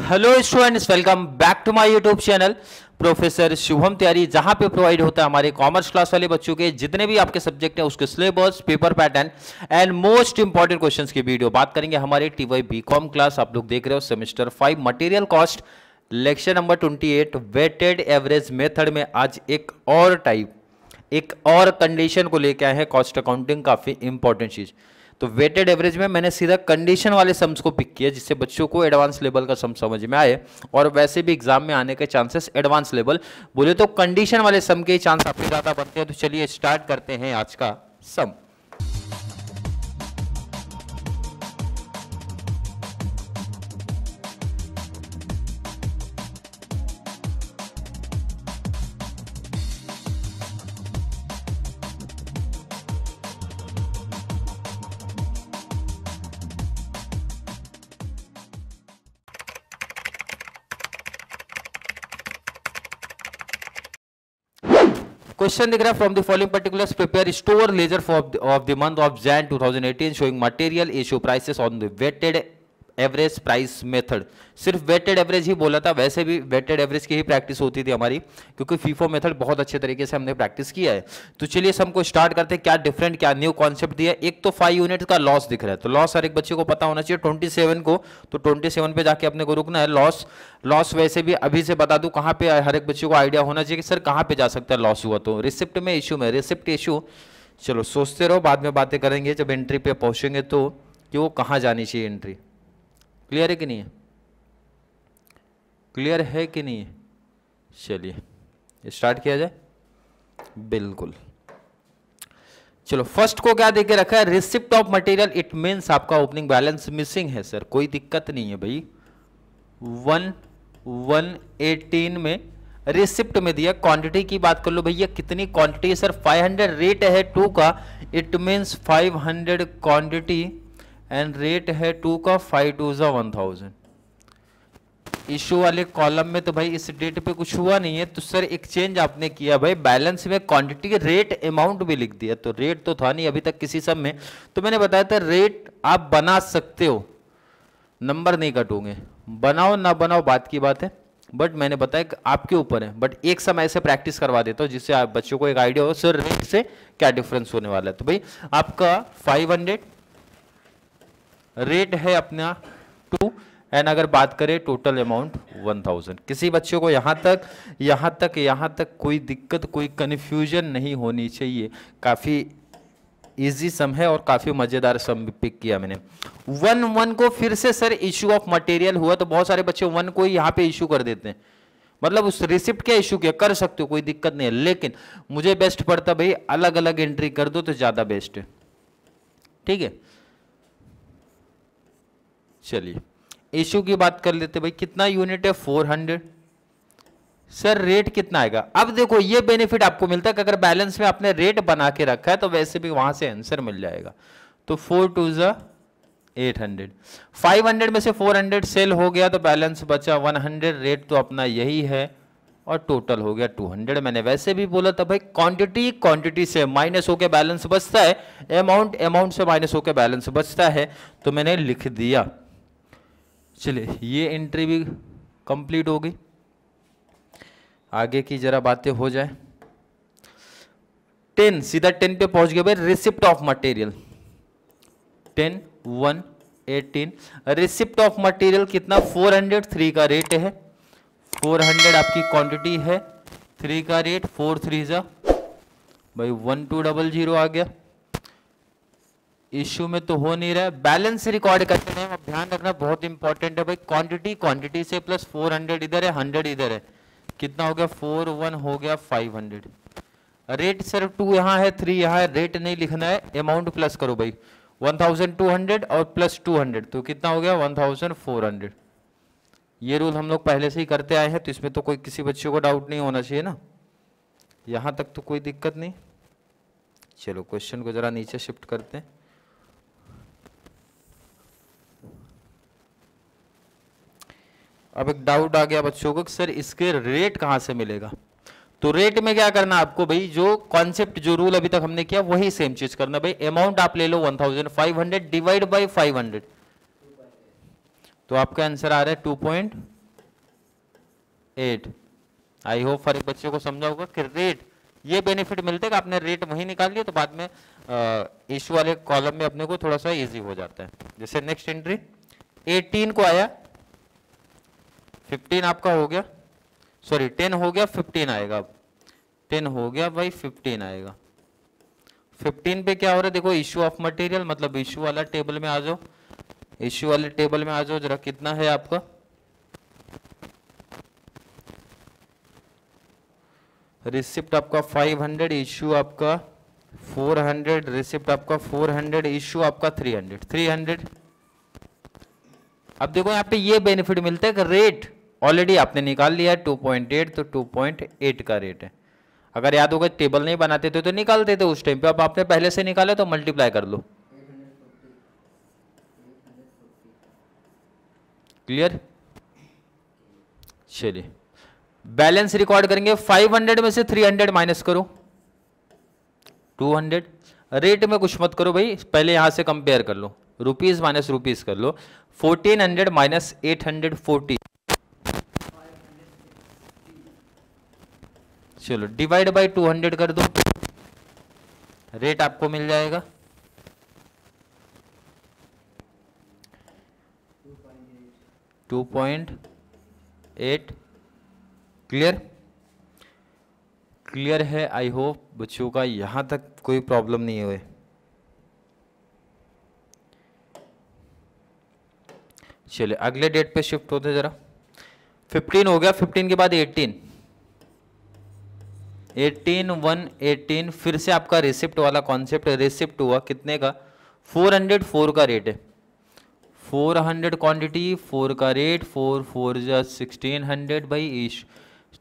Hello students, welcome back to my YouTube channel professor Shubham Tyari, जहां पे provide होता है हमारे कॉमर्स क्लास वाले बच्चों के जितने भी आपके सब्जेक्ट हैं उसके syllabus, paper pattern and most important questions की वीडियो बात करेंगे हमारे टीवाई बीकॉम क्लास। आप लोग देख रहे हो semester 5 material cost lecture number 28 weighted average method में आज एक और कंडीशन को लेके आए हैं कॉस्ट अकाउंटिंग, काफी इंपॉर्टेंट चीज। तो वेटेड एवरेज में मैंने सीधा कंडीशन वाले सम्स को पिक किया जिससे बच्चों को एडवांस लेवल का सम समझ में आए, और वैसे भी एग्जाम में आने के चांसेस एडवांस लेवल बोले तो कंडीशन वाले सम के चांस आपके ज्यादा बनते हैं। तो चलिए स्टार्ट करते हैं आज का सम। क्वेश्चन दिख रहा है from the following particulars prepare store ledger of the month of Jan 2018 showing material issue prices on the weighted average price method. सिर्फ वेटेड एवरेज ही बोला था, वैसे भी वेटेड एवरेज की ही प्रैक्टिस होती थी हमारी, क्योंकि फीफो मेथड बहुत अच्छे तरीके से हमने प्रैक्टिस किया है। तो चलिए सम को स्टार्ट करते हैं। क्या डिफरेंट, क्या न्यू कॉन्सेप्ट दिया है। एक तो 5 यूनिट्स का लॉस दिख रहा है, तो लॉस हर एक बच्चे को पता होना चाहिए 27 को, तो 27 पे जाके अपने को रुकना है। लॉस वैसे भी अभी से बता दूं कहाँ पे, हर एक बच्चे को आइडिया होना चाहिए कि सर कहाँ पे जा सकता है लॉस हुआ तो। रिसिप्ट में, इशू में, रिसिप्ट इशू, चलो सोचते रहो, बाद में बातें करेंगे जब एंट्री पे पहुंचेंगे तो कि वो कहाँ जानी चाहिए एंट्री। क्लियर है कि नहीं है? क्लियर है कि नहीं है? चलिए स्टार्ट किया जाए। बिल्कुल, चलो फर्स्ट को क्या देके रखा है, receipt of material. It means आपका ओपनिंग बैलेंस मिसिंग है सर, कोई दिक्कत नहीं है भाई। 118 में रिसिप्ट में दिया। क्वांटिटी की बात कर लो भैया, कितनी क्वांटिटी है सर? 500 रेट है 2 का, it means 500 quantity and rate है 2 का, 5 2 1000। इशू वाले कॉलम में तो भाई इस डेट पे कुछ हुआ नहीं है, तो सर एक चेंज आपने किया भाई, बैलेंस में क्वांटिटी रेट अमाउंट भी लिख दिया। तो रेट तो था नहीं अभी तक किसी सब में, तो मैंने बताया था रेट आप बना सकते हो, नंबर नहीं कटोगे, बनाओ ना बनाओ बात की बात है, बट मैंने बताया कि आपके ऊपर है। बट एक समय से प्रैक्टिस करवा देता हूँ जिससे आप बच्चों को एक आइडिया हो सर रेट से क्या डिफरेंस होने वाला है। तो भाई आपका 500 रेट है अपना 2 एंड अगर बात करें टोटल अमाउंट 1000। किसी बच्चों को यहां तक कोई दिक्कत, कोई कंफ्यूजन नहीं होनी चाहिए। काफी इजी सम है और काफी मजेदार सम पिक किया मैंने। 1 को फिर से सर इशू ऑफ मटेरियल हुआ, तो बहुत सारे बच्चे 1 को यहां पे इशू कर देते हैं, मतलब उस रिसिप्ट क्या इशू किया, कर सकते हो कोई दिक्कत नहीं है, लेकिन मुझे बेस्ट पड़ता भाई अलग अलग एंट्री कर दो तो ज्यादा बेस्ट है। ठीक है, चलिए इशू की बात कर लेते भाई। कितना यूनिट है? 400। सर रेट कितना आएगा? अब देखो ये बेनिफिट आपको मिलता है कि अगर बैलेंस में आपने रेट बना के रखा है तो वैसे भी वहां से आंसर मिल जाएगा। तो 4 2 800, 500 में से 400 सेल हो गया तो बैलेंस बचा 100। रेट तो अपना यही है और टोटल हो गया 200। मैंने वैसे भी बोला था भाई क्वांटिटी से माइनस होकर बैलेंस बचता है, अमाउंट से माइनस होकर बैलेंस बचता है, तो मैंने लिख दिया। चलिए ये एंट्री भी कंप्लीट हो गई, आगे की जरा बातें हो जाए। 10 सीधा 10 पे पहुंच गए भाई। Receipt of material 10 118 receipt of material कितना? 403 का रेट है, 400 आपकी क्वांटिटी है, 3 का रेट, 4 3 भाई 1200 आ गया। इश्यू में तो हो नहीं रहा है, बैलेंस रिकॉर्ड करते हैं। अब ध्यान रखना बहुत इंपॉर्टेंट है भाई, क्वांटिटी से प्लस 400 इधर है, 100 इधर है, कितना हो गया? 4 1 हो गया 500। रेट सर 2 यहाँ है, 3 यहाँ है, रेट नहीं लिखना है, अमाउंट प्लस करो भाई 1200 और प्लस 200 तो कितना हो गया? 1400। ये रूल हम लोग पहले से ही करते आए हैं, तो इसमें तो कोई किसी बच्चे को डाउट नहीं होना चाहिए ना, यहां तक तो कोई दिक्कत नहीं। चलो क्वेश्चन को जरा नीचे शिफ्ट करते हैं। अब एक डाउट आ गया बच्चों को सर इसके रेट कहां से मिलेगा, तो रेट में क्या करना आपको भाई, जो कॉन्सेप्ट जो रूल अभी तक हमने किया वही सेम चीज करना भाई। अमाउंट आप ले लो 1500 डिवाइड बाय 500, तो आपका आंसर आ रहा है 8। आई होप हर एक बच्चे को समझा होगा कि रेट, ये बेनिफिट मिलते हैं कि आपने रेट वहीं निकाल लिया तो बाद में इशू वाले कॉलम में अपने को थोड़ा सा इजी हो जाता है। जैसे नेक्स्ट एंट्री 18 को आया, 15 आपका हो गया, सॉरी 10 हो गया, 15 आएगा। अब 10 हो गया भाई, 15 आएगा। 15 पे क्या हो रहा है देखो, इशू ऑफ मटेरियल, मतलब इशू वाला टेबल में आ जाओ, इशू वाले टेबल में आ जाओ जरा। कितना है आपका, रिसिप्ट आपका 500, इशू आपका 400, रिसिप्ट आपका 400, इशू आपका 300। अब देखो यहाँ पे ये बेनिफिट मिलता है कि रेट ऑलरेडी आपने निकाल लिया है 2.8, तो 2.8 का रेट है। अगर याद होगा टेबल नहीं बनाते थे तो निकालते थे उस टाइम पे, अब आपने पहले से निकाला तो मल्टीप्लाई कर लो। क्लियर, चलिए बैलेंस रिकॉर्ड करेंगे। 500 में से 300 माइनस करो, 200। रेट में कुछ मत करो भाई, पहले यहां से कंपेयर कर लो, रुपीज माइनस रुपीज कर लो। 1400 माइनस 840, चलो डिवाइड बाय 200 कर दो, रेट आपको मिल जाएगा 2.8। क्लियर, क्लियर है। आई होप बच्चों का यहां तक कोई प्रॉब्लम नहीं हुए। चलिए अगले डेट पे शिफ्ट होते जरा। 15 हो गया, 15 के बाद 18, 1 फिर से आपका रिसिप्ट वाला कॉन्सेप्ट है। रिसिप्ट हुआ कितने का, 404 का रेट है, 400 क्वांटिटी, 4 का रेट, 4 4 जा 1600 भाई ईश,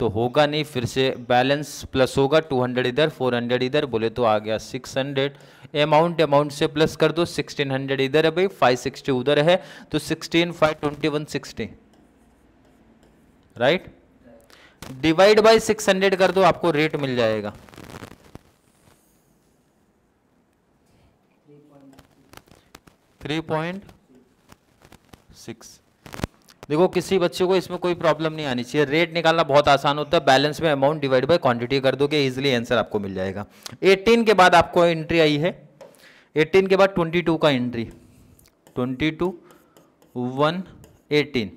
तो होगा नहीं, फिर से बैलेंस प्लस होगा, 200 इधर 400 इधर, बोले तो आ गया 600। अमाउंट से प्लस कर दो, 1600 इधर है भाई, 560 उधर है, तो 16 5 21 60, राइट। डिवाइड बाय 600 कर दो, आपको रेट मिल जाएगा 3.6। देखो किसी बच्चे को इसमें कोई प्रॉब्लम नहीं आनी चाहिए, रेट निकालना बहुत आसान होता है। बैलेंस में अमाउंट डिवाइड बाय क्वांटिटी कर दोगे, इजीली आंसर आपको मिल जाएगा। 18 के बाद आपको एंट्री आई है, 18 के बाद 22 का एंट्री, 22 1 18,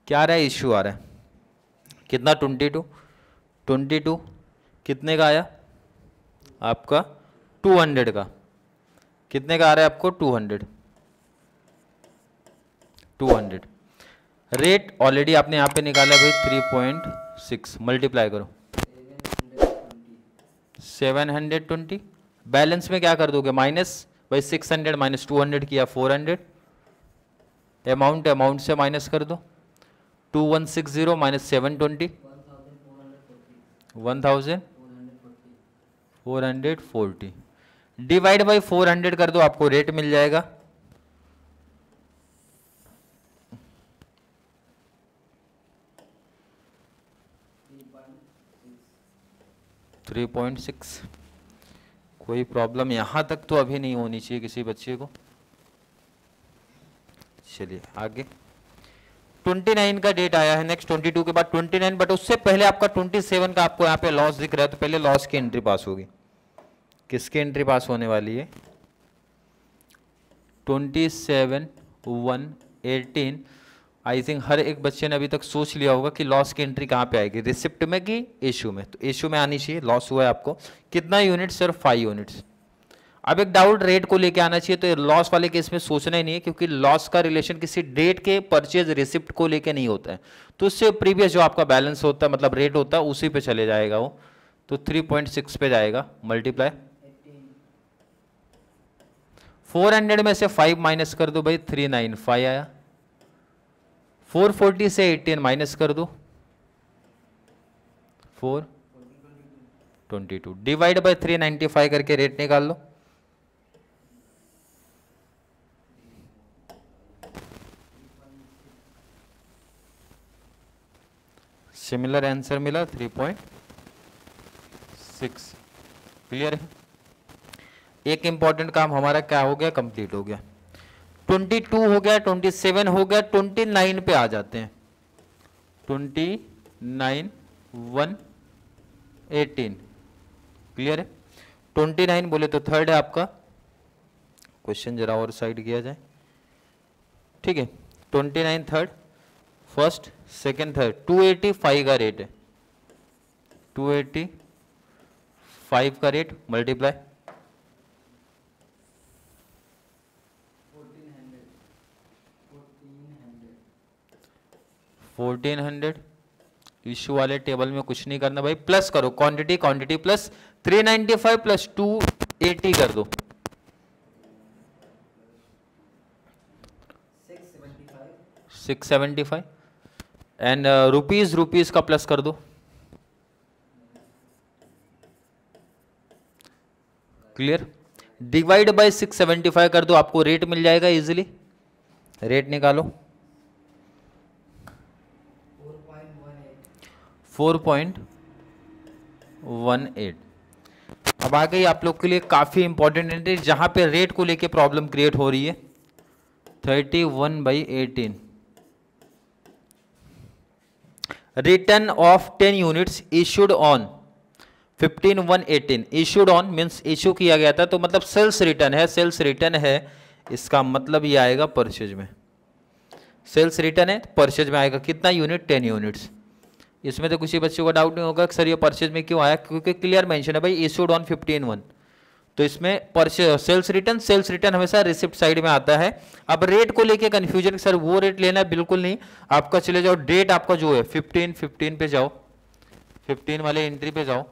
क्या आ रहा है, इश्यू आ रहा है कितना, 22 कितने का आया आपका, 200 का, कितने का आ रहा है आपको, 200। रेट ऑलरेडी आपने यहाँ पे निकाला भाई 3.6, मल्टीप्लाई करो 720। बैलेंस में क्या कर दोगे, माइनस भाई 600 माइनस 200 किया 400, अमाउंट से माइनस कर दो, 2160 माइनस 720, 1440, डिवाइड बाई 400 कर दो, आपको रेट मिल जाएगा 3.6। कोई प्रॉब्लम यहां तक तो अभी नहीं होनी चाहिए किसी बच्चे को। चलिए आगे 29 का डेट आया है नेक्स्ट, 22 के बाद 29, बट उससे पहले आपका 27 का आपको यहाँ पे लॉस दिख रहा है, तो पहले लॉस की एंट्री पास होगी। किसकी एंट्री पास होने वाली है, 27 1 18। आई थिंक हर एक बच्चे ने अभी तक सोच लिया होगा कि लॉस की एंट्री कहाँ पे आएगी, रिसिप्ट में कि इशू में, तो इशू में आनी चाहिए। लॉस हुआ है आपको कितना यूनिट, सिर्फ 5 यूनिट्स। अब एक डाउट रेट को लेके आना चाहिए, तो लॉस वाले केस में सोचना ही नहीं है, क्योंकि लॉस का रिलेशन किसी डेट के परचेज रिसिप्ट को लेके नहीं होता है, तो उससे प्रीवियस जो आपका बैलेंस होता है मतलब रेट होता है उसी पे चले जाएगा वो, तो 3.6 पे जाएगा, मल्टीप्लाई 400 में से 5 माइनस कर दो भाई, 395 आया। 440 से 18 माइनस कर दो, 422, डिवाइड बाय 395 करके रेट निकाल लो, सिमिलर आंसर मिला 3.6। क्लियर है। एक इंपॉर्टेंट काम हमारा क्या हो गया, कंप्लीट हो गया। 22 हो गया, 27 हो गया, 29 पे आ जाते हैं। 29,118। क्लियर है? 29 बोले तो थर्ड है आपका। क्वेश्चन जरा और साइड किया जाए, ठीक है। 29 थर्ड, फर्स्ट सेकेंड थर्ड, 285 का रेट है, 285 का रेट मल्टीप्लाई 1400। इशू वाले टेबल में कुछ नहीं करना भाई, प्लस करो क्वांटिटी क्वांटिटी प्लस 395 प्लस 280 कर दो, 675 एंड रुपीज का प्लस कर दो, क्लियर। डिवाइड बाय 675 कर दो, आपको रेट मिल जाएगा इजीली। रेट निकालो 4.18। अब आ गई आप लोग के लिए काफी इंपॉर्टेंट एंट्री जहां पे रेट को लेके प्रॉब्लम क्रिएट हो रही है। 31/18 return of 10 units issued on 15/1/18। Issued on means issue किया गया था, तो मतलब सेल्स रिटर्न है, सेल्स रिटर्न है, इसका मतलब ये आएगा परचेज में। सेल्स रिटर्न है, परचेज में आएगा कितना यूनिट, 10 यूनिट्स। इसमें तो किसी बच्चे को डाउट नहीं होगा कि सर ये परचेज में क्यों आया, क्योंकि क्लियर मेंशन है भाई इश्यूड ऑन 15/1। तो इसमें परचेज सेल्स रिटर्न हमेशा रिसिप्ट साइड में आता है। अब रेट को लेके कंफ्यूजन, सर वो रेट लेना है, बिल्कुल नहीं। आपका चले जाओ डेट आपका जो है 15 पे जाओ, 15 वाले एंट्री पे जाओ।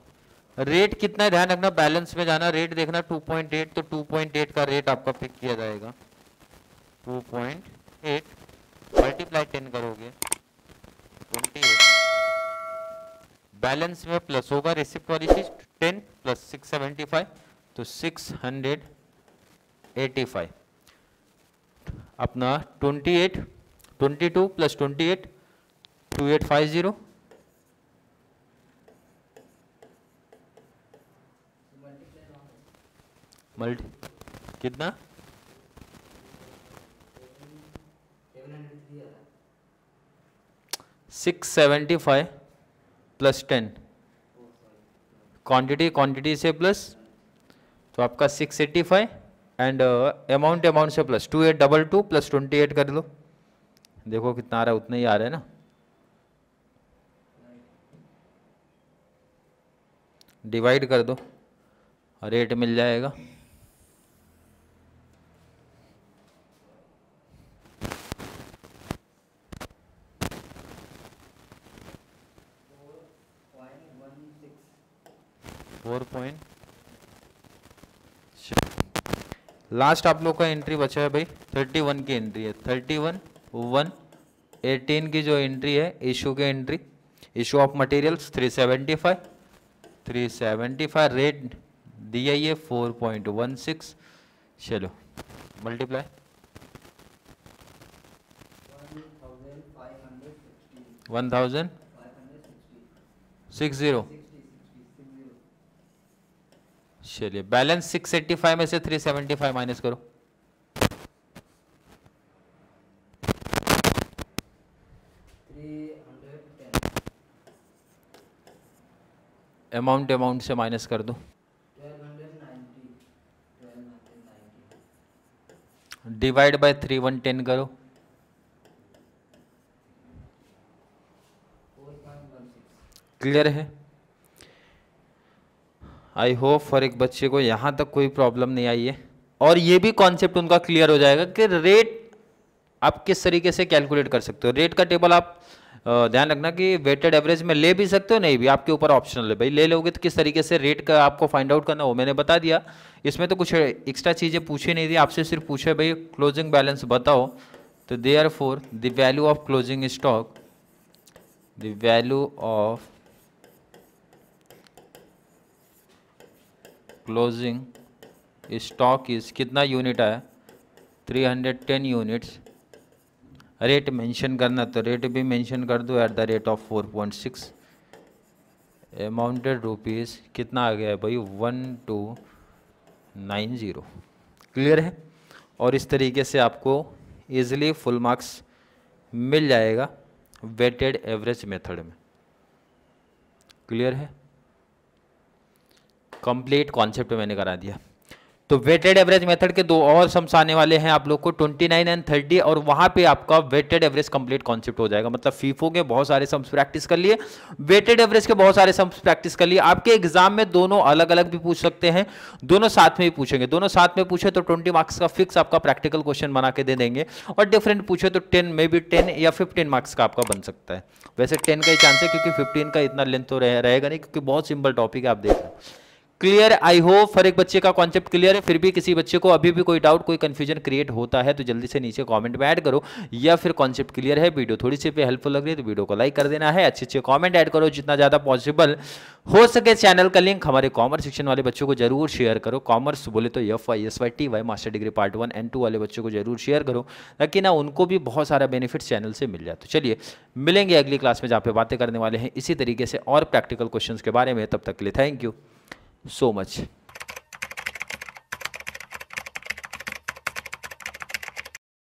रेट कितना है ध्यान रखना, बैलेंस में जाना, रेट देखना 2.8, तो 2.8 का रेट आपका पिक किया जाएगा। 2.8 मल्टीप्लाई 10 करोगे 28, बैलेंस में प्लस होगा रिसिप्ट वाली चीज, 10 प्लस 675 तो 685 अपना 28 22 प्लस 28 2850 मल्टी कितना 675 प्लस 10 क्वांटिटी से प्लस, तो आपका 685 एंड अमाउंट से प्लस 2822 प्लस 28 कर लो, देखो कितना आ रहा है, उतना ही आ रहा है ना। डिवाइड कर दो, रेट मिल जाएगा। लास्ट आप लोग का एंट्री बचा है भाई 31 की एंट्री है, 31/1/18 की जो एंट्री है इशू की entry, issue of materials 375 rate दिया ये 4.16। चलो मल्टीप्लाई 1560। चलिए बैलेंस 685 में से 375 माइनस करो, अमाउंट से माइनस कर दो, 1290 डिवाइड बाय 3110 करो, 4.16। क्लियर है? आई होप फॉर एक बच्चे को यहाँ तक कोई प्रॉब्लम नहीं आई है, और ये भी कॉन्सेप्ट उनका क्लियर हो जाएगा कि रेट आप किस तरीके से कैलकुलेट कर सकते हो। रेट का टेबल आप ध्यान रखना कि वेटेड एवरेज में ले भी सकते हो, नहीं भी, आपके ऊपर ऑप्शनल है भाई। ले लोगे तो किस तरीके से रेट का आपको फाइंड आउट करना, वो मैंने बता दिया। इसमें तो कुछ एक्स्ट्रा चीज़ें पूछी नहीं थी, आपसे सिर्फ पूछे भाई क्लोजिंग बैलेंस बताओ, तो therefore the value of closing stock, the value of closing stock is कितना यूनिट आया, 310 यूनिट्स। रेट मेंशन करना तो रेट भी मेंशन कर दो at the rate of 4.6। Amounted rupees कितना आ गया है भाई 1290। क्लियर है? और इस तरीके से आपको इजीली फुल मार्क्स मिल जाएगा। वेटेड एवरेज मेथड में। क्लियर है? कंप्लीट कॉन्सेप्ट मैंने करा दिया। तो वेटेड एवरेज मेथड के दो और सम्स आने वाले हैं आप लोग को 29 एंड 30, और वहां पे आपका वेटेड एवरेज कंप्लीट कॉन्सेप्ट हो जाएगा। मतलब फीफो के बहुत सारे सम्स प्रैक्टिस कर लिए, वेटेड एवरेज के बहुत सारे सम्स प्रैक्टिस कर लिए। आपके एग्जाम में दोनों अलग अलग भी पूछ सकते हैं, दोनों साथ में भी पूछेंगे। दोनों साथ में पूछे तो 20 मार्क्स का फिक्स आपका प्रैक्टिकल क्वेश्चन बना के दे देंगे, और डिफरेंट पूछे तो 10 में भी 10 या 15 मार्क्स का आपका बन सकता है। वैसे 10 का ही चांस है, क्योंकि 15 का इतना लेंथ तो रहेगा नहीं, क्योंकि बहुत सिंपल टॉपिक है, आप देख रहे हैं। क्लियर? आई होप हर एक बच्चे का कॉन्सेप्ट क्लियर है। फिर भी किसी बच्चे को अभी भी कोई डाउट, कोई कंफ्यूजन क्रिएट होता है तो जल्दी से नीचे कमेंट में ऐड करो, या फिर कॉन्सेप्ट क्लियर है, वीडियो थोड़ी सी पे हेल्पफुल लग रही है तो वीडियो को लाइक कर देना है, अच्छे अच्छे कमेंट ऐड करो जितना ज़्यादा पॉसिबल हो सके। चैनल का लिंक हमारे कॉमर्स सेक्शन वाले बच्चों को जरूर शेयर करो। कॉमर्स बोले तो FYSYTY master degree part 1 and 2 वाले बच्चों को जरूर शेयर करो, ताकि ना उनको भी बहुत सारा बेनिफिट चैनल से मिल जाए। तो चलिए मिलेंगे अगली क्लास में, जहाँ पे बातें करने वाले हैं इसी तरीके से और प्रैक्टिकल क्वेश्चंस के बारे में। तब तक के लिए थैंक यू so much।